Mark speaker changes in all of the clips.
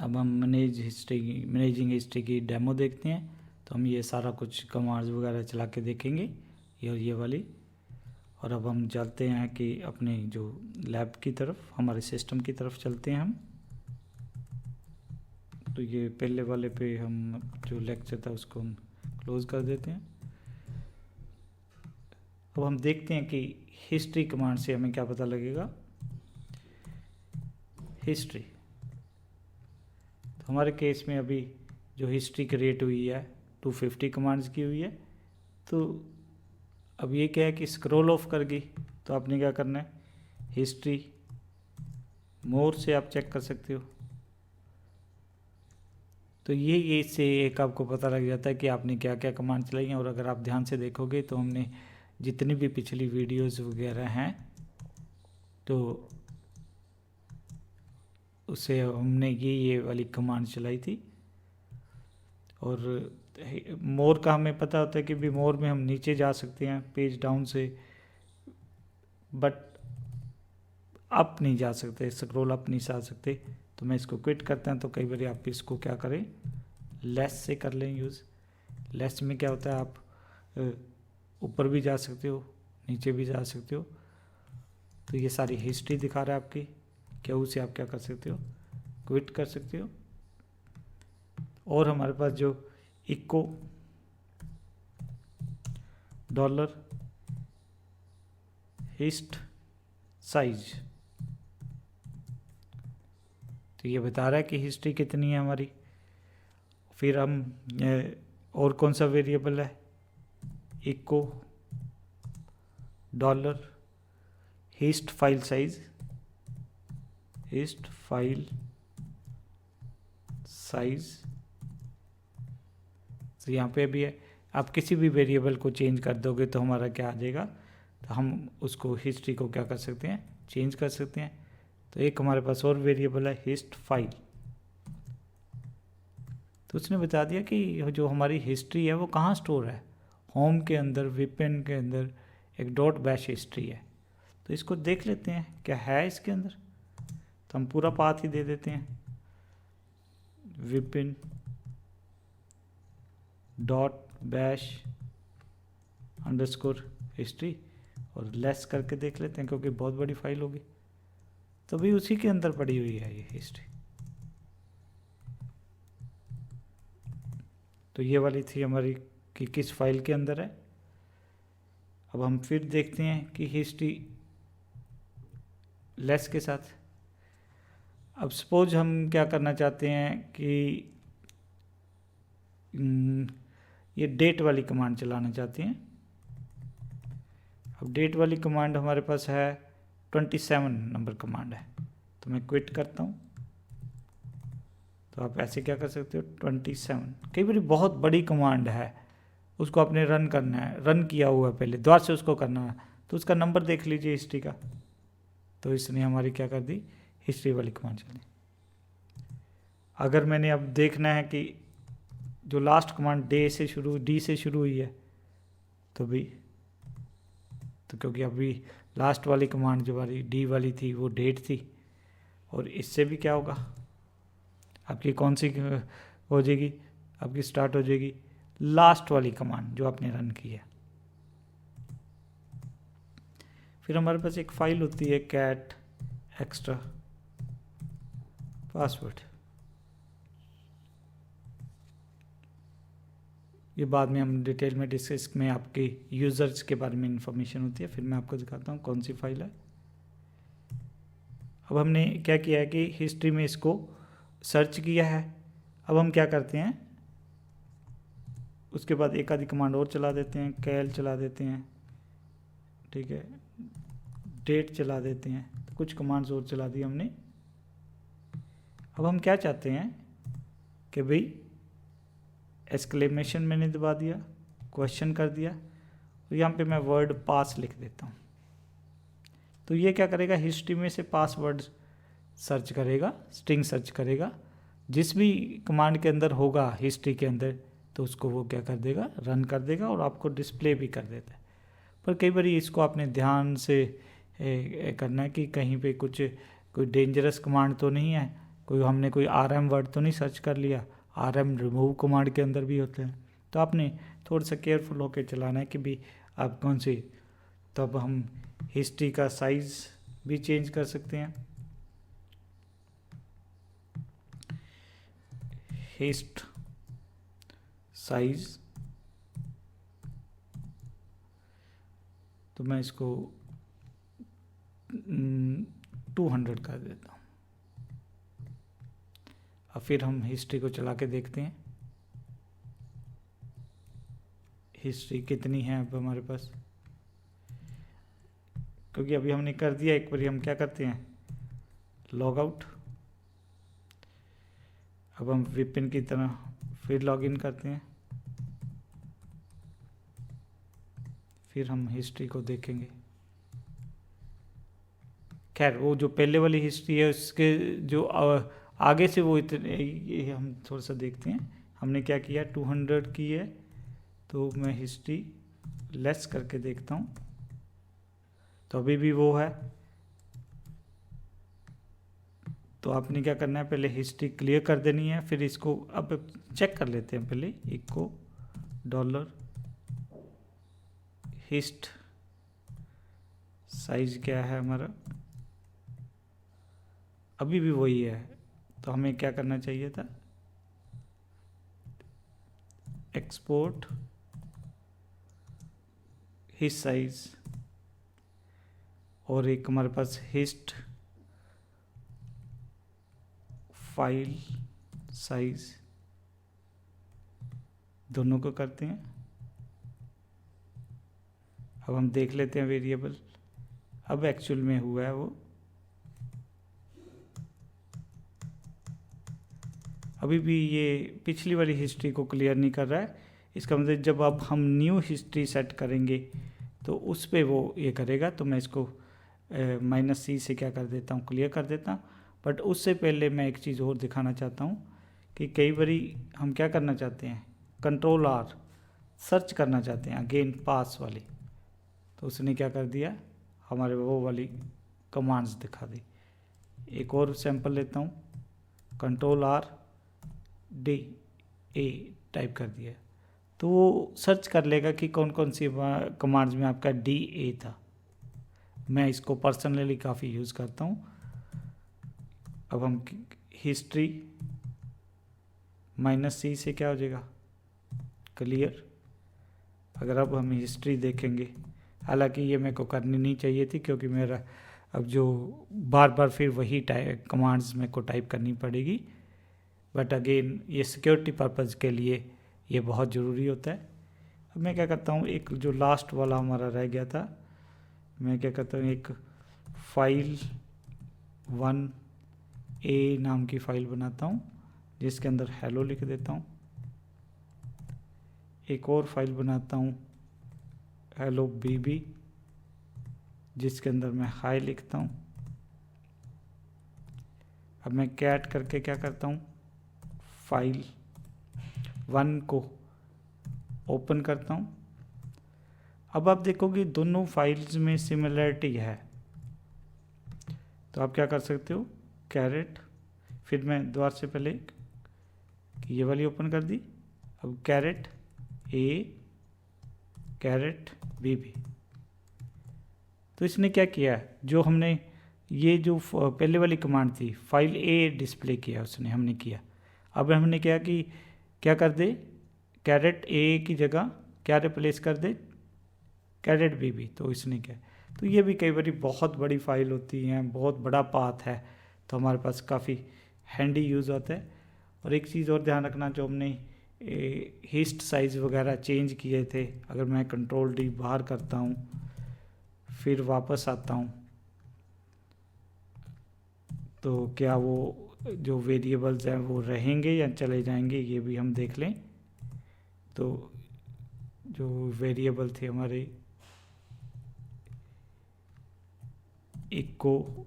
Speaker 1: अब हम managing history की डेमो देखते हैं। तो हम ये सारा कुछ कमांड्स वगैरह चला के देखेंगे, ये वाली। और अब हम चलते हैं कि अपने जो लैब की तरफ, हमारे सिस्टम की तरफ चलते हैं हम। तो ये पहले वाले पे हम जो लेक्चर था उसको हम क्लोज कर देते हैं। अब हम देखते हैं कि हिस्ट्री कमांड से हमें क्या पता लगेगा। हिस्ट्री, तो हमारे केस में अभी जो हिस्ट्री क्रिएट हुई है 250 कमांड्स की हुई है। तो अब ये क्या है कि स्क्रॉल ऑफ कर गई, तो आपने क्या करना है, हिस्ट्री मोर से आप चेक कर सकते हो। तो ये इससे एक आपको पता लग जाता है कि आपने क्या क्या कमांड चलाई हैं। और अगर आप ध्यान से देखोगे तो हमने जितनी भी पिछली वीडियोस वगैरह हैं तो उससे हमने ये वाली कमांड चलाई थी। और मोर का हमें पता होता है कि भी मोर में हम नीचे जा सकते हैं पेज डाउन से, बट अप नहीं जा सकते, स्क्रॉल अप नहीं जा सकते। तो मैं इसको क्विट करता हूँ। तो कई बार आप इसको क्या करें, लेस से कर लें यूज़। लेस में क्या होता है, आप ऊपर भी जा सकते हो, नीचे भी जा सकते हो। तो ये सारी हिस्ट्री दिखा रहा है आपकी, क्या उसे आप क्या कर सकते हो, क्विट कर सकते हो। और हमारे पास जो इको डॉलर हिस्ट साइज, तो ये बता रहा है कि हिस्ट्री कितनी है हमारी। फिर हम और कौन सा वेरिएबल है, echo dollar hist file size, hist file size. तो यहाँ पे भी है, आप किसी भी वेरिएबल को चेंज कर दोगे तो हमारा क्या आ जाएगा, तो हम उसको हिस्ट्री को क्या कर सकते हैं, चेंज कर सकते हैं। तो एक हमारे पास और वेरिएबल है हिस्ट फाइल। तो उसने बता दिया कि जो हमारी हिस्ट्री है वो कहाँ स्टोर है, होम के अंदर, विपिन के अंदर एक डॉट बैश हिस्ट्री है। तो इसको देख लेते हैं क्या है इसके अंदर। तो हम पूरा पाथ ही दे देते हैं, Vipin dot bash underscore history, और लेस करके देख लेते हैं क्योंकि बहुत बड़ी फाइल होगी। तो भी उसी के अंदर पड़ी हुई है ये हिस्ट्री। तो ये वाली थी हमारी कि किस फाइल के अंदर है। अब हम फिर देखते हैं कि हिस्ट्री लेस के साथ। अब सपोज हम क्या करना चाहते हैं कि ये डेट वाली कमांड चलाना चाहते हैं। अब डेट वाली कमांड हमारे पास है 27 नंबर कमांड है। तो मैं क्विट करता हूँ। तो आप ऐसे क्या कर सकते हो, 27। कई बार बहुत बड़ी कमांड है, उसको आपने रन करना है, रन किया हुआ है पहले, दोबारा से उसको करना है, तो उसका नंबर देख लीजिए हिस्ट्री का। तो इसने हमारी क्या कर दी, हिस्ट्री वाली कमांड चली। अगर मैंने अब देखना है कि जो लास्ट कमांड डी से शुरू हुई है, तो भी तो क्योंकि अभी लास्ट वाली कमांड जो वाली डी वाली थी वो डेट थी, और इससे भी क्या होगा, आपकी कौन सी हो जाएगी, आपकी स्टार्ट हो जाएगी लास्ट वाली कमांड जो आपने रन की है। फिर हमारे पास एक फाइल होती है कैट एक्स्ट्रा पासवर्ड। ये बाद में हम डिटेल में डिस्कस में आपके यूज़र्स के बारे में इंफॉर्मेशन होती है। फिर मैं आपको दिखाता हूँ कौन सी फाइल है। अब हमने क्या किया है कि हिस्ट्री में इसको सर्च किया है। अब हम क्या करते हैं, उसके बाद एक आधी कमांड और चला देते हैं, कैल चला देते हैं, ठीक है, डेट चला देते हैं। तो कुछ कमांड्स और चला दी हमने। अब हम क्या चाहते हैं कि भाई एक्सक्लेमेशन मैंने दबा दिया, क्वेश्चन कर दिया, और यहाँ पे मैं वर्ड पास लिख देता हूँ। तो ये क्या करेगा, हिस्ट्री में से पासवर्ड सर्च करेगा, स्ट्रिंग सर्च करेगा, जिस भी कमांड के अंदर होगा हिस्ट्री के अंदर, तो उसको वो क्या कर देगा, रन कर देगा, और आपको डिस्प्ले भी कर देता है। पर कई बार इसको आपने ध्यान से करना है कि कहीं पे कोई डेंजरस कमांड तो नहीं है, हमने कोई RM वर्ड तो नहीं सर्च कर लिया, RM रिमूव कमांड के अंदर भी होते हैं। तो आपने थोड़ा सा केयरफुल होकर चलाना है कि भी आप कौन सी। तो अब हम हिस्ट्री का साइज़ भी चेंज कर सकते हैं। हिस्ट साइज, तो मैं इसको 200 कर देता हूँ। अब फिर हम हिस्ट्री को चला के देखते हैं हिस्ट्री कितनी है अब हमारे पास, क्योंकि अभी हमने कर दिया। एक बार हम क्या करते हैं, लॉग आउट। अब हम विपिन की तरह फिर लॉगिन करते हैं, फिर हम हिस्ट्री को देखेंगे। खैर वो जो पहले वाली हिस्ट्री है उसके जो आगे से वो इतने, ये हम थोड़ा सा देखते हैं। हमने क्या किया, 200 की है, तो मैं हिस्ट्री लेस करके देखता हूँ, तो अभी भी वो है। तो आपने क्या करना है, पहले हिस्ट्री क्लियर कर देनी है, फिर इसको अब चेक कर लेते हैं। पहले इको डॉलर हिस्ट साइज क्या है हमारा, अभी भी वही है। तो हमें क्या करना चाहिए था, एक्सपोर्ट हिस्ट साइज, और एक हमारे पास हिस्ट फाइल साइज, दोनों को करते हैं। अब हम देख लेते हैं वेरिएबल, अब एक्चुअल में हुआ है वो। अभी भी ये पिछली वाली हिस्ट्री को क्लियर नहीं कर रहा है। इसका मतलब जब अब हम न्यू हिस्ट्री सेट करेंगे तो उस पर वो ये करेगा। तो मैं इसको -C से क्या कर देता हूँ, क्लियर कर देता हूँ। बट उससे पहले मैं एक चीज़ और दिखाना चाहता हूँ कि कई बारी हम क्या करना चाहते हैं, Ctrl+R सर्च करना चाहते हैं अगेन पास वाली, तो उसने क्या कर दिया, हमारे वो वाली कमांड्स दिखा दी। एक और सैंपल लेता हूँ, Ctrl+R+D टाइप कर दिया, तो वो सर्च कर लेगा कि कौन कौन सी कमांड्स में आपका DA था। मैं इसको पर्सनली काफ़ी यूज़ करता हूँ। अब हम हिस्ट्री -C से क्या हो जाएगा, क्लियर। अगर अब हम हिस्ट्री देखेंगे, हालांकि ये मेरे को करनी नहीं चाहिए थी, क्योंकि मेरा अब जो बार बार फिर वही कमांड्स मेरे को टाइप करनी पड़ेगी। बट अगेन ये सिक्योरिटी पर्पज़ के लिए ये बहुत ज़रूरी होता है। अब मैं क्या करता हूँ, एक जो लास्ट वाला हमारा रह गया था, मैं क्या करता हूँ, एक फाइल 1A नाम की फ़ाइल बनाता हूँ जिसके अंदर हेलो लिख देता हूँ। एक और फाइल बनाता हूँ हेलो BB जिसके अंदर मैं हाई लिखता हूँ। अब मैं कैट करके क्या करता हूँ, फाइल 1 को ओपन करता हूँ। अब आप देखोगे दोनों फाइल्स में सिमिलरिटी है, तो आप क्या कर सकते हो, कैरेट, फिर मैं दोबारा से पहले ये वाली ओपन कर दी। अब कैरेट A कैरेट BB, तो इसने क्या किया है, जो हमने ये जो पहले वाली कमांड थी फाइल A डिस्प्ले किया उसने, हमने किया। अब हमने क्या कि क्या कर दे, कैरेट A की जगह क्या रिप्लेस कर दे, कैरेट BB। तो इसने क्या, तो ये भी कई बार बहुत बड़ी फाइल होती हैं, बहुत बड़ा पाथ है, तो हमारे पास काफ़ी हैंडी यूज़ होता है। और एक चीज़ और ध्यान रखना, जो हमने हिस्ट साइज़ वगैरह चेंज किए थे, अगर मैं Ctrl+D बाहर करता हूँ फिर वापस आता हूँ, तो क्या वो जो वेरिएबल्स हैं वो रहेंगे या चले जाएंगे, ये भी हम देख लें। तो जो वेरिएबल थे हमारे इको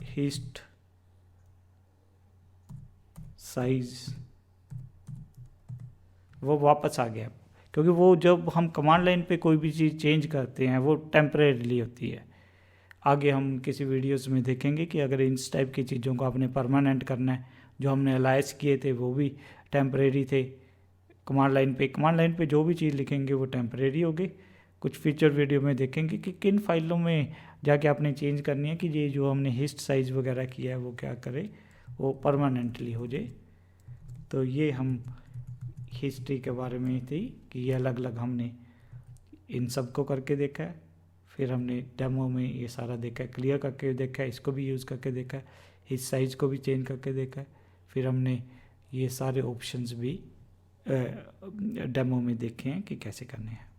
Speaker 1: हिस्ट साइज, वो वापस आ गया, क्योंकि वो जब हम कमांड लाइन पे कोई भी चीज़ चेंज करते हैं वो टेम्परेरीली होती है। आगे हम किसी वीडियोस में देखेंगे कि अगर इस टाइप की चीज़ों को आपने परमानेंट करना है, जो हमने अलाइज किए थे वो भी टेम्परेरी थे। कमांड लाइन पे जो भी चीज़ लिखेंगे वो टेम्परेरी होगी। कुछ फीचर वीडियो में देखेंगे कि किन फाइलों में जाके आपने चेंज करनी है कि ये जो हमने हिस्ट साइज़ वगैरह किया है वो क्या करे, वो परमानेंटली हो जाए। तो ये हम हिस्ट्री के बारे में थी कि ये अलग अलग हमने इन सब को करके देखा है। फिर हमने डेमो में ये सारा देखा है, क्लियर करके देखा है, इसको भी यूज़ करके देखा है, हिस्ट साइज़ को भी चेंज करके देखा है। फिर हमने ये सारे ऑप्शंस भी डेमो में देखे हैं कि कैसे करने हैं।